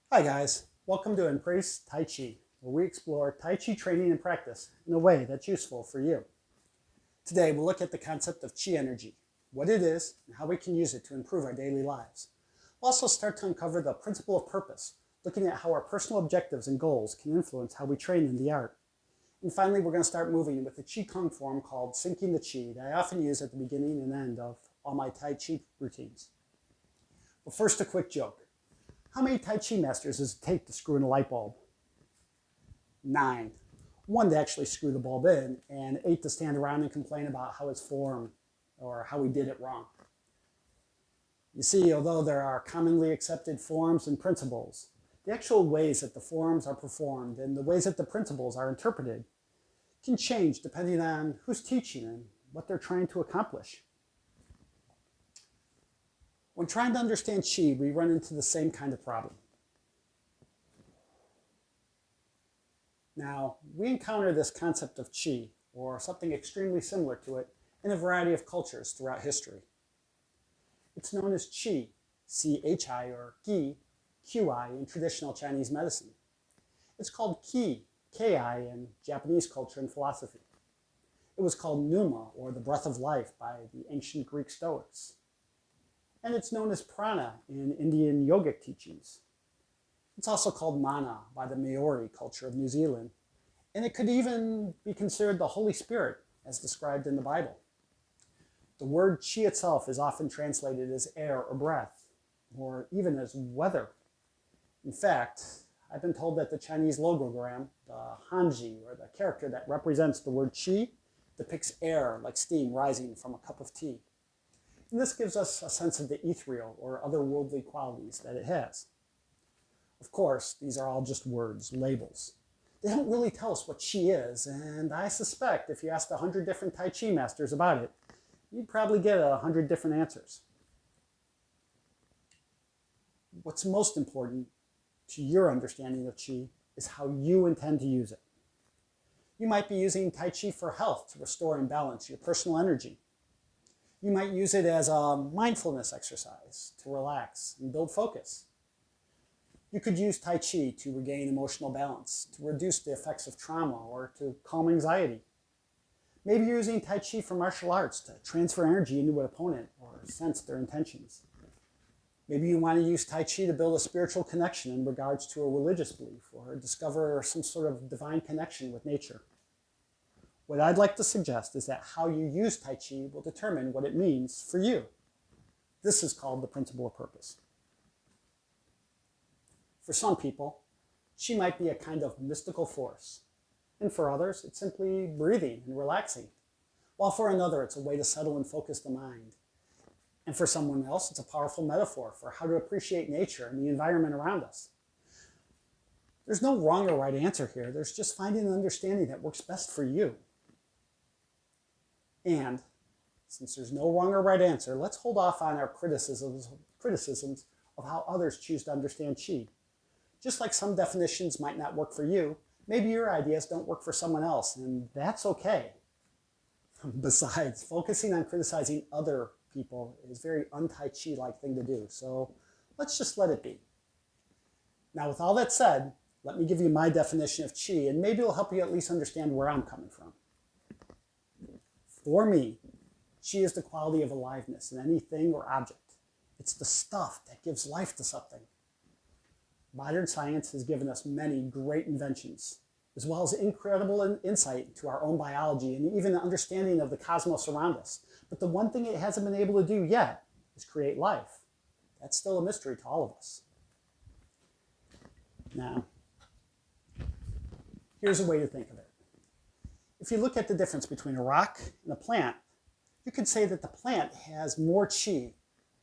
Hi guys, welcome to Embrace Tai Chi, where we explore Tai Chi training and practice in a way that's useful for you. Today we'll look at the concept of Chi energy, what it is, and how we can use it to improve our daily lives. We'll also start to uncover the principle of purpose, looking at how our personal objectives and goals can influence how we train in the art. And finally, we're going to start moving with a Qigong form called Sinking the Qi that I often use at the beginning and end of all my Tai Chi routines. But first, a quick joke. How many Tai Chi masters does it take to screw in a light bulb? 9. 1 to actually screw the bulb in, and 8 to stand around and complain about how it's formed or how we did it wrong. You see, although there are commonly accepted forms and principles, the actual ways that the forms are performed and the ways that the principles are interpreted can change depending on who's teaching and what they're trying to accomplish. When trying to understand Qi, we run into the same kind of problem. Now, we encounter this concept of Qi, or something extremely similar to it, in a variety of cultures throughout history. It's known as Qi, C-H-I, or Qi, Q-I, in traditional Chinese medicine. It's called Ki, K-I, in Japanese culture and philosophy. It was called Pneuma, or the breath of life, by the ancient Greek Stoics. And it's known as prana in Indian yogic teachings. It's also called mana by the Maori culture of New Zealand, and it could even be considered the Holy Spirit as described in the Bible. The word Qi itself is often translated as air or breath, or even as weather. In fact, I've been told that the Chinese logogram, the Hanji, or the character that represents the word Qi, depicts air like steam rising from a cup of tea. And this gives us a sense of the ethereal or otherworldly qualities that it has. Of course, these are all just words, labels. They don't really tell us what Qi is, and I suspect if you asked 100 different Tai Chi masters about it, you'd probably get 100 different answers. What's most important to your understanding of Qi is how you intend to use it. You might be using Tai Chi for health to restore and balance your personal energy. You might use it as a mindfulness exercise to relax and build focus. You could use Tai Chi to regain emotional balance, to reduce the effects of trauma, or to calm anxiety. Maybe you're using Tai Chi for martial arts to transfer energy into an opponent or sense their intentions. Maybe you want to use Tai Chi to build a spiritual connection in regards to a religious belief or discover some sort of divine connection with nature. What I'd like to suggest is that how you use Tai Chi will determine what it means for you. This is called the principle of purpose. For some people, Qi might be a kind of mystical force, and for others, it's simply breathing and relaxing, while for another, it's a way to settle and focus the mind. And for someone else, it's a powerful metaphor for how to appreciate nature and the environment around us. There's no wrong or right answer here. There's just finding an understanding that works best for you. And since there's no wrong or right answer, let's hold off on our criticisms of how others choose to understand Qi. Just like some definitions might not work for you, maybe your ideas don't work for someone else, and that's okay. Besides, focusing on criticizing other people is a very un-Tai Chi-like thing to do, so let's just let it be. Now, with all that said, let me give you my definition of Qi, and maybe it'll help you at least understand where I'm coming from. For me, Qi is the quality of aliveness in anything or object. It's the stuff that gives life to something. Modern science has given us many great inventions, as well as incredible insight into our own biology and even an understanding of the cosmos around us. But the one thing it hasn't been able to do yet is create life. That's still a mystery to all of us. Now, here's a way to think of it. If you look at the difference between a rock and a plant, you could say that the plant has more Qi,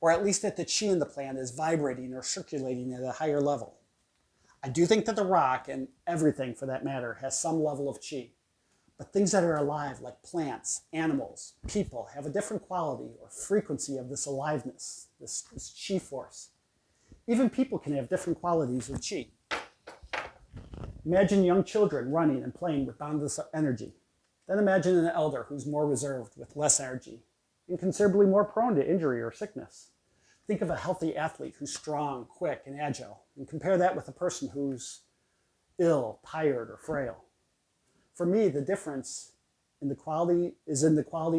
or at least that the Qi in the plant is vibrating or circulating at a higher level. I do think that the rock, and everything for that matter, has some level of Qi. But things that are alive, like plants, animals, people, have a different quality or frequency of this aliveness, this Qi force. Even people can have different qualities of Qi. Imagine young children running and playing with boundless energy. Then imagine an elder who's more reserved with less energy and considerably more prone to injury or sickness. Think of a healthy athlete who's strong, quick, and agile, and compare that with a person who's ill, tired, or frail. For me, the difference in the quality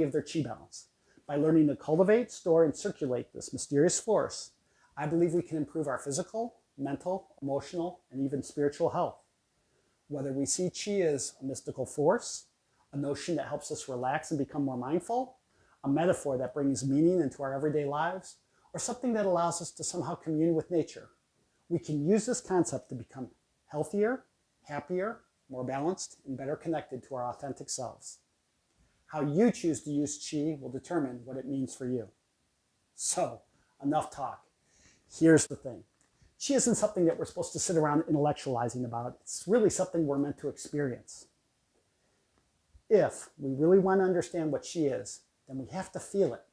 of their chi balance. By learning to cultivate, store, and circulate this mysterious force, I believe we can improve our physical, mental, emotional, and even spiritual health. Whether we see chi as a mystical force, a notion that helps us relax and become more mindful, a metaphor that brings meaning into our everyday lives, or something that allows us to somehow commune with nature, we can use this concept to become healthier, happier, more balanced, and better connected to our authentic selves. How you choose to use chi will determine what it means for you. So, enough talk. Here's the thing. Chi isn't something that we're supposed to sit around intellectualizing about. It's really something we're meant to experience. If we really want to understand what chi is, then we have to feel it.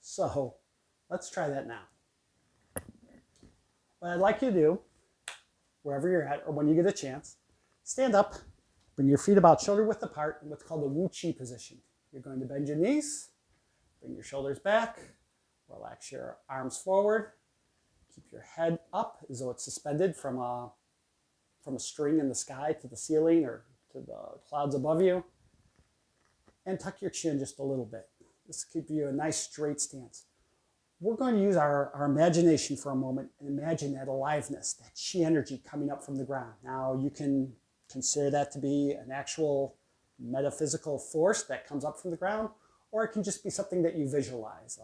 So, let's try that now. What I'd like you to do, wherever you're at or when you get a chance, stand up, bring your feet about shoulder width apart in what's called the Wu Chi position. You're going to bend your knees, bring your shoulders back, relax your arms forward, keep your head up as though it's suspended from a string in the sky to the ceiling or to the clouds above you, and tuck your chin just a little bit. This will give you a nice straight stance. We're going to use our imagination for a moment and imagine that aliveness, that chi energy coming up from the ground. Now you can consider that to be an actual metaphysical force that comes up from the ground, or it can just be something that you visualize,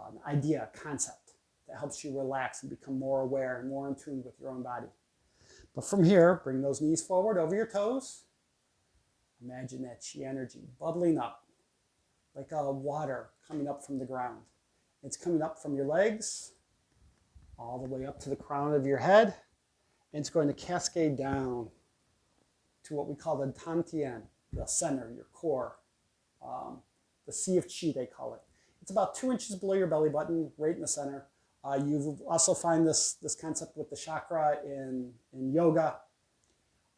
an idea, a concept that helps you relax and become more aware and more in tune with your own body. But from here, bring those knees forward over your toes. Imagine that chi energy bubbling up like water coming up from the ground. It's coming up from your legs all the way up to the crown of your head, and it's going to cascade down to what we call the Dantian, the center, your core, the sea of chi, they call it. It's about 2 inches below your belly button, right in the center. You also find this concept with the chakra in yoga.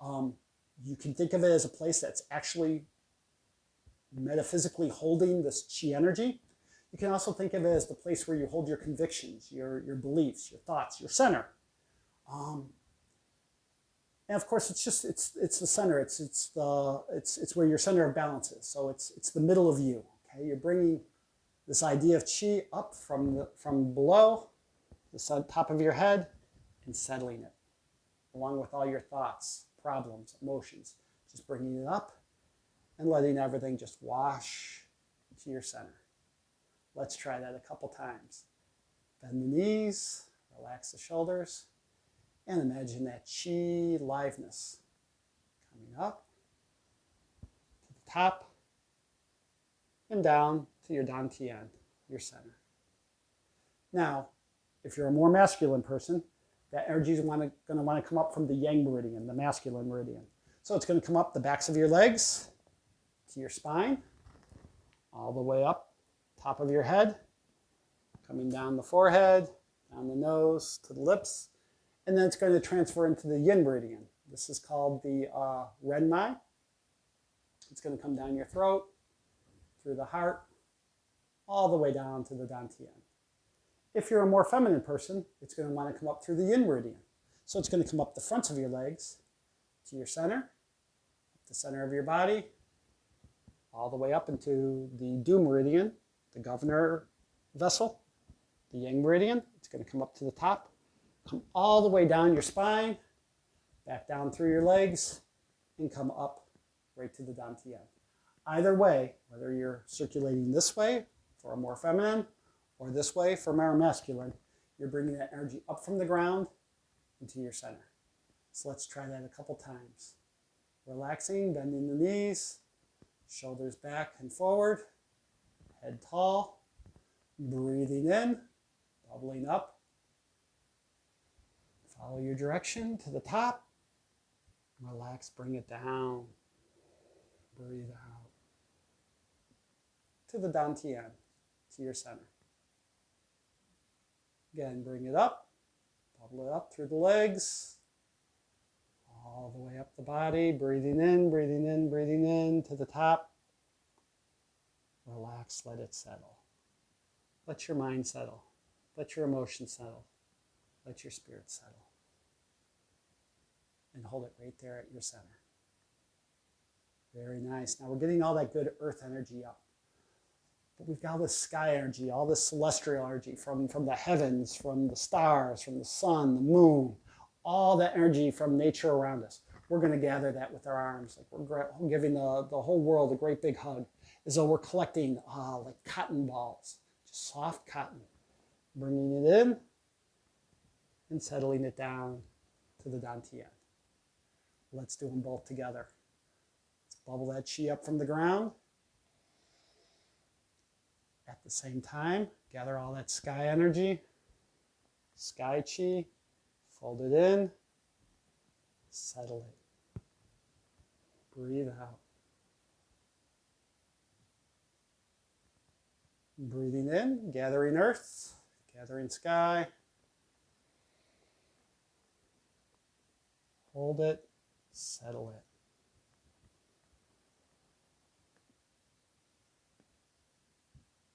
You can think of it as a place that's actually metaphysically holding this chi energy. You can also think of it as the place where you hold your convictions, your beliefs, your thoughts, your center. And of course, it's the center. It's where your center of balance is. So it's the middle of you. Okay, you're bringing this idea of chi up from below, the top of your head, and settling it, along with all your thoughts, problems, emotions. Just bringing it up and letting everything just wash to your center. Let's try that a couple times. Bend the knees, relax the shoulders, and imagine that chi liveness coming up to the top and down to your Dantian, your center. Now, if you're a more masculine person, that energy is going to want to come up from the yang meridian, the masculine meridian. So it's going to come up the backs of your legs to your spine, all the way up top of your head, coming down the forehead, down the nose, to the lips, and then it's going to transfer into the yin meridian. This is called the Renmai. It's going to come down your throat, through the heart, all the way down to the Dantian. If you're a more feminine person, it's going to want to come up through the yin meridian. So it's going to come up the fronts of your legs to your center, the center of your body, all the way up into the Du meridian, the governor vessel, the yang meridian. It's going to come up to the top, come all the way down your spine, back down through your legs, and come up right to the Dantian. Either way, whether you're circulating this way for a more feminine or this way for more masculine, you're bringing that energy up from the ground into your center. So let's try that a couple times. Relaxing, bending the knees, shoulders back and forward, head tall, breathing in, bubbling up. Follow your direction to the top. Relax, bring it down. Breathe out. To the Dantian, to your center. Again, bring it up, bubble it up through the legs, all the way up the body, breathing in, breathing in, breathing in to the top. Relax, let it settle. Let your mind settle. Let your emotions settle. Let your spirit settle. And hold it right there at your center. Very nice. Now we're getting all that good earth energy up. But we've got all this sky energy, all this celestial energy from the heavens, from the stars, from the sun, the moon, all that energy from nature around us. We're going to gather that with our arms. Like we're giving the whole world a great big hug, as though we're collecting like cotton balls, just soft cotton. Bringing it in and settling it down to the Dantian. Let's do them both together. Let's bubble that chi up from the ground. At the same time, gather all that sky energy, sky chi, fold it in, settle it. Breathe out. Breathing in, gathering earth, gathering sky. Hold it, settle it.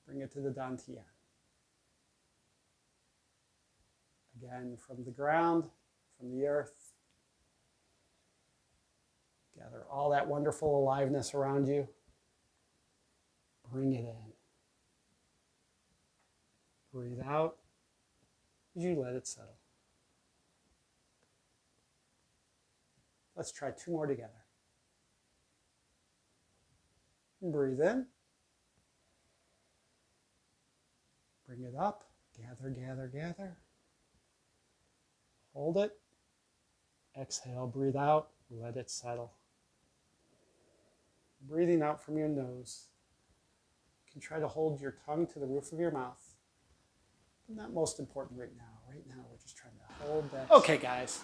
Bring it to the Dantian. Again, from the ground, from the earth. Gather all that wonderful aliveness around you. Bring it in. Breathe out as you let it settle. Let's try 2 more together. Breathe in. Bring it up. Gather, gather, gather. Hold it. Exhale, breathe out. Let it settle. Breathing out from your nose. You can try to hold your tongue to the roof of your mouth. Not most important right now. Right now, we're just trying to hold that. Okay, guys.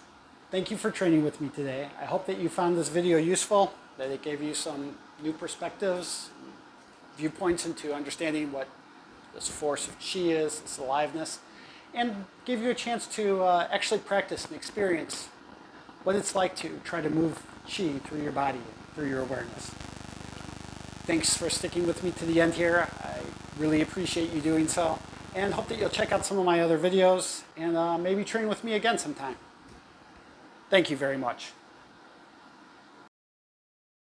Thank you for training with me today. I hope that you found this video useful, that it gave you some new perspectives, viewpoints into understanding what this force of chi is, this aliveness, and gave you a chance to actually practice and experience what it's like to try to move chi through your body, through your awareness. Thanks for sticking with me to the end here. I really appreciate you doing so, and hope that you'll check out some of my other videos and maybe train with me again sometime. Thank you very much.